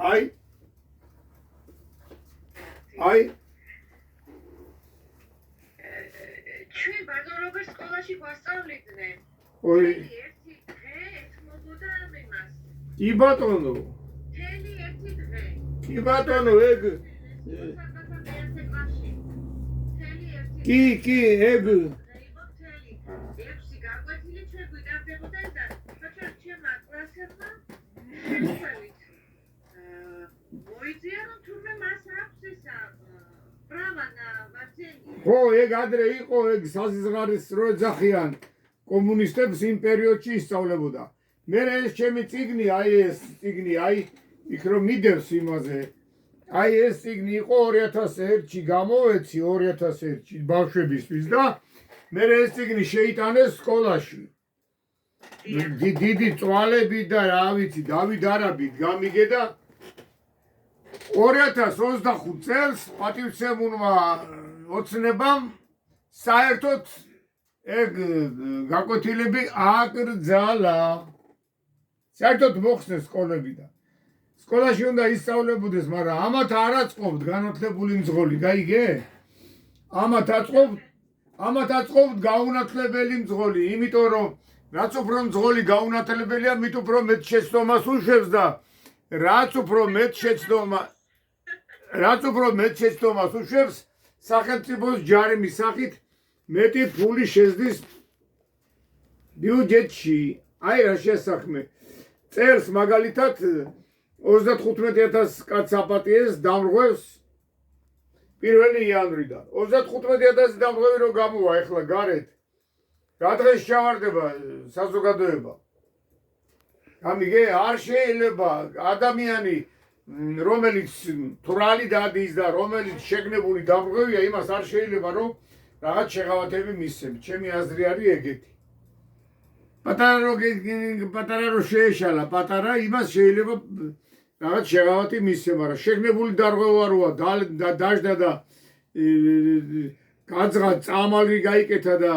აი ჩვენ ბაზარობის სკოლაში გვასწავლიდნენ. ოი ერთი დღე ეთმობოდა იმას. კი ბატონო თელი ერთი დღე. კი ბატონო ეგ კი ეგ ექვსი გაკვეთილი ჩვენ გვიტარდებოდა და ჩვენმა კლასებმა მოიწია რომ თურმე მას აქვს ისა პრავა ვაჩენი. ხო ეგ ადრე იყო ეგ საზღარის რო ეძახიან კომუნისტებს იმ პერიოდში ისწავლებოდა მე ეს ჩემი წიგნი აი ეს წიგნი აი იქ რომ მიდევს იმაზე აი ეს წიგნი იყო 2001-ში გამოვეცი 2001-ში ბავშვებისთვის და მე ეს წიგნი შეიტანეს სკოლაში დიდი წვალები და რა ვიცი დავით არაბით გამიგე და 2025 წელს პატივცემულმა ოცნებამ საერთოდ ეგ გაკვეთილები აკრძალა საერთოდ მოხსნეს სკოლებიდან სკოლაში უნდა ისწავლებოდეს მაგრამ ამათ არ აწყობთ განათლებული მძღოლი გაიგე ამათ აწყობთ გაუნათლებელი მძღოლი იმიტომ რომ რაც უფრო მძღოლი გაუნათლებელია მით უფრო მეტ შეცდომას უშვებს და რაც უფრო მეტ შეცდომას უშვებს სახელმწიფოს ჯარიმის სახით მეტი ფული შეძდის ბიუჯეტში აი რა შესაქმე წერს მაგალითად 35,000 კაცს აპატიეს დამრღვევს 1 იანვრიდან 35,000 დამრღვევი რო გამოვა ეხლა გარეთ რა დღეს ჩავარდება საზოგადოება გამიგე არ შეიძლება ადამიანი რომელიც თვრალი დადის და რომელიც შეგნებული დამრღვევია იმას არ შეიძლება რომ რაღაც შეღავათები მისცემ ჩემი აზრი არის ეგეთი პატარა რო შეეშალა პატარა იმას შეიძლება რაღაც შეღავათი მისცემ მაგრამ შეგნებული დამრღვევა როა დაждდა და გაძღა წამალი გაიკეთა და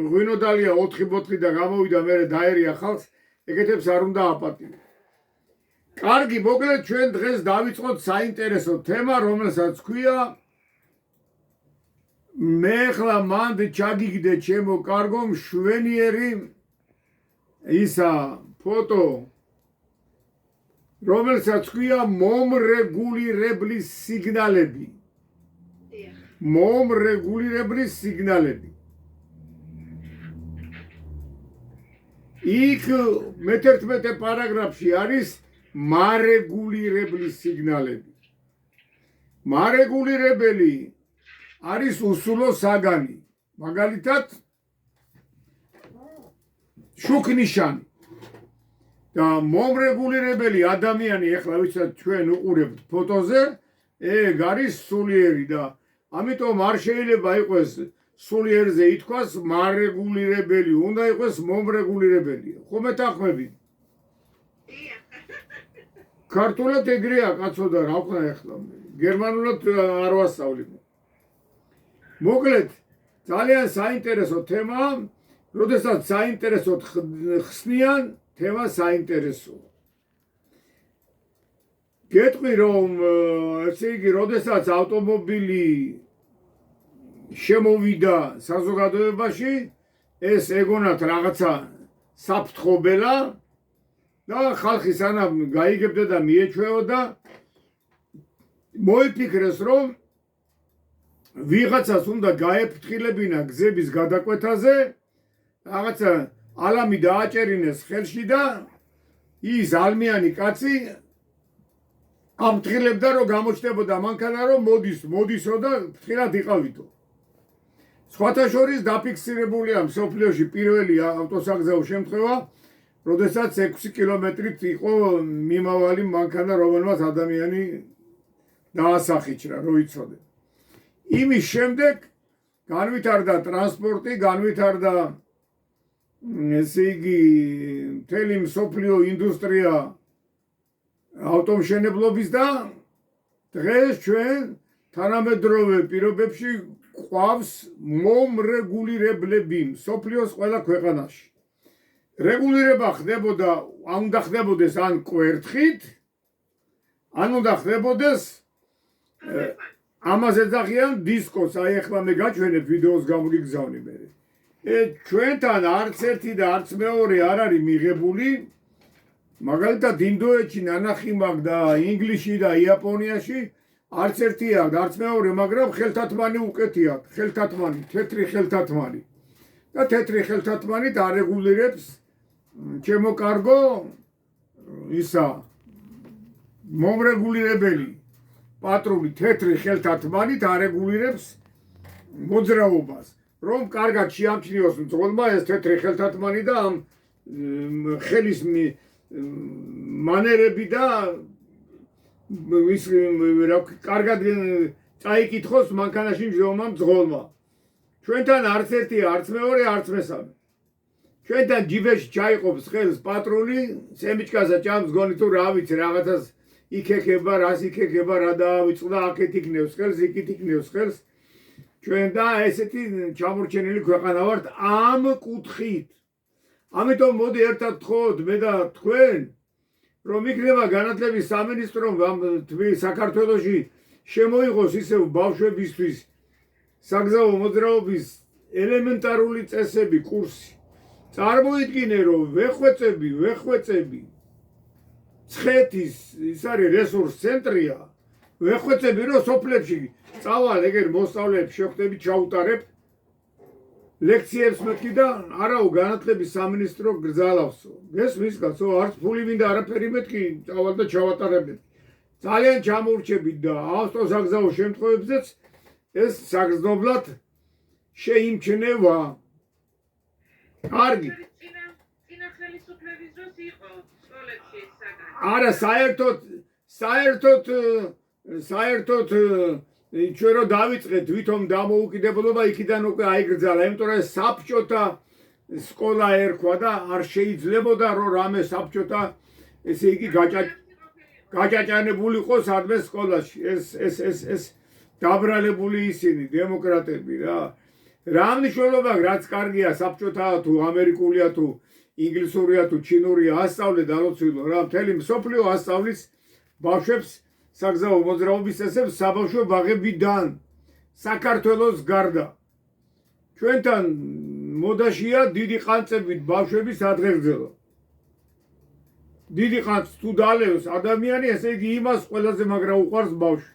ღვინოდალია 4 ბოთლი და გამოვიდა მე დაერია ხალხს ეგეთებს არ უნდა აპატიო კარგი მოკლედ ჩვენ დღეს დავიწყოთ საინტერესო თემა რომელსაც ქვია მე ხლა მანდ ჩაგიგდე ჩემო კარგო მშვენიერი ისა ფოტო რომელსაც ქვია მომრეგულირებლის სიგნალები მომრეგულირებლის სიგნალები იქ მე-11 პარაგრაფში არის მარეგულირებლის სიგნალები მარეგულირებელი არის უსულო საგანი მაგალითად შუქნიშანი და მომრეგულირებელი ადამიანი ეხლა ვიცით ჩვენ უყურებთ ფოტოზე ეგ არის სულიერი და ამიტომ არ შეიძლება იყოს სულიერზე ითქვას მარეგულირებელი უნდა იყოს მომრეგულირებელი ხომ ეთანხმებით ქართულად ეგრეა კაცო და რა ვქნა ეხლა გერმანულად არ ვასწავლი მოკლედ ძალიან საინტერესო თემაა როდესაც საინტერესოდ ხსნიან თემა საინტერესოა გეტყვი რომ ესე იგი როდესაც ავტომობილი შემოვიდა საზოგადოებაში ეს ეგონათ რაღაცა საფრთხობელა და ხალხი სანამ გაიგებდა და მიეჩვეოდა მოიფიქრეს რომ ვიღაცას უნდა გაეფრთხილებინა გზების გადაკვეთაზე რაღაცა ალამი დააჭერინეს ხელში და ის ალმიანი კაცი ამფრთხილებდა რომ გამოჩნდებოდა მანქანა რომ მოდისო და ფრთხილად იყავითო სხვათა შორის დაფიქსირებულია მსოფლიოში პირველი ავტოსაგზაო შემთხვევა როდესაც 6 კილომეტრით იყო მიმავალი მანქანა რომელმაც ადამიანი დაასახიჩრა რო იცოდე იმის შემდეგ განვითარდა ტრანსპორტი განვითარდა ესე იგი მთელი მსოფლიო ინდუსტრია ავტომშენებლობის და დღეს ჩვენ თანამედროვე პირობებში ყავს მომრეგულირებლები მსოფლიოს ყველა ქვეყანაში რეგულირება ხდებოდა უნდა ხდებოდეს ან კვერთხით ან უნდა ხდებოდეს ამაზე ძახიან დისკოს, აი ახლა მე გაჩვენებ ვიდეოს გამოგიგზავნი მე. ჩვენთან არც ერთი და არც მეორე არ არის მიღებული. მაგალითად ინდოეთში ნანახი მაქვს და ინგლისში და იაპონიაში არც ერთი აქვს და არც მეორე, მაგრამ ხელთათმანი უკეთი აქვს, ხელთათმანი, თეთრი ხელთათმანი. და თეთრი ხელთათმანით არეგულირებს ჩემო კარგო ისა მომრეგულირებელი პატრული თეთრი ხელთათმანით არეგულირებს მოძრაობას. რომ კარგად შეამჩნიოს მძღოლმა ეს თეთრი ხელთათმანი და ამ ხელის მანერები და ის კარგად წაიკითხოს მანქანაში მჟღოლმა მძღოლმა. ჩვენთან არც ერთი, არც მეორე, არც მესამე. ჩვენთან ჯიბეში ჩაიყოფს ხელს პატრული, სემიჩკასა ჭამს გონი თუ რა ვიცი რაღაცას იქექება, რას იქექება, რა დაავიწყდა, აქეთ იქნევს ხელს, იქით იქნევს ხელს. ჩვენ და ესეთი ჩამორჩენილი ქვეყანა ვართ ამ კუთხით. ამიტომ მოდი ერთად ვთხოვოთ მე და თქვენ, რომ იქნება განათლების სამინისტრომ საქართველოში შემოიღოს ისევ ბავშვებისთვის საგზაო მოძრაობის ელემენტარული წესები, კურსი. წარმოიდგინე, რომ ვეხვეწები ცხეთის ის არის რესურს ცენტრია, ვეხვეწები, რომ სოფლებში წავალ ეგერ მოსწავლეებს შევხვდებით, ჩაუტარებ ლექციებს მეთქი და არაო განათლების სამინისტრო გრძალავსო. გესმის კაცო, არც ფული მინდა არაფერი მეთქი, წავალ და ჩავატარებდეთ. ძალიან ჩამოვრჩებით და ავტოსაგზაო შემთხვევებზეც ეს საგრძნობლად შეიმჩნევა. კარგი. წინა ხელისუფლების დროს იყო სკოლებში ეს საგანი. არა, საერთოდ ჩვენ რო დავიწყეთ თვითონ დამოუკიდებლობა იქიდან უკვე აიგრძალა, იმიტომ რომ საბჭოთა სკოლა ერქვა და არ შეიძლებოდა რომ რამე საბჭოთა ესე იგი გაჭაჭანებულიყო სადმე სკოლაში. ეს დაბრალებული ისინი დემოკრატები რა. რა მნიშვნელობა რაც კარგია საბჭოთაა თუ ამერიკულია თუ ინგლისურია თუ ჩინურია ასწავლე დალოცვილო რა. მთელი მსოფლიო ასწავლის ბავშვებს საგზაო მოძრაობის წესებს საბავშვო ბაღებიდან საქართველოს გარდა. ჩვენთან მოდაშია დიდი ყანწებით ბავშვების ადღეგრძელო. დიდი ყანწ თუ დალევს ადამიანი, ესე იგი იმას ყველაზე მაგრა უყვარს ბავშვი.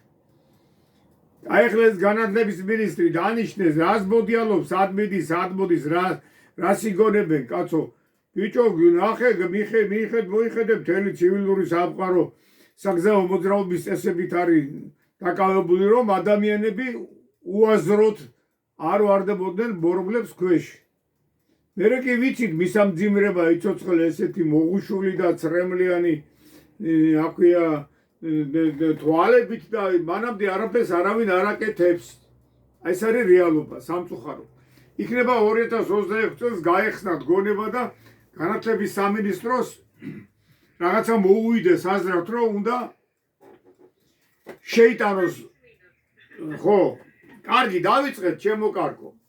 აი ახლა ეს განათლების მინისტრი დანიშნეს, რას მოდიალობს, სად მიდის, სად მოდის, რას იგონებენ, კაცო. ბიჭო, ნახე, მოიხედე, მთელი ცივილური სამყარო საგზაო მოძრაობის წესებით არის დაკავებული, რომ ადამიანები უაზროდ არ ვარდებოდნენ ბორბლებს ქვეშ. მერე კი ვიცით მისამძიმრება იცოცხლე ესეთი მოღუშული და ცრემლიანი აქვია თვალებით და მანამდე არაფერს არავინ არ აკეთებს. აი ეს არის რეალობა, სამწუხარო. იქნება 2026 წელს გაეხსნათ გონება და განათლების სამინისტროს რაღაცა მოუვიდეს აზრად, რომ უნდა შეიტანოს. ხო, კარგი, დავიწყეთ, ჩემო კარგო.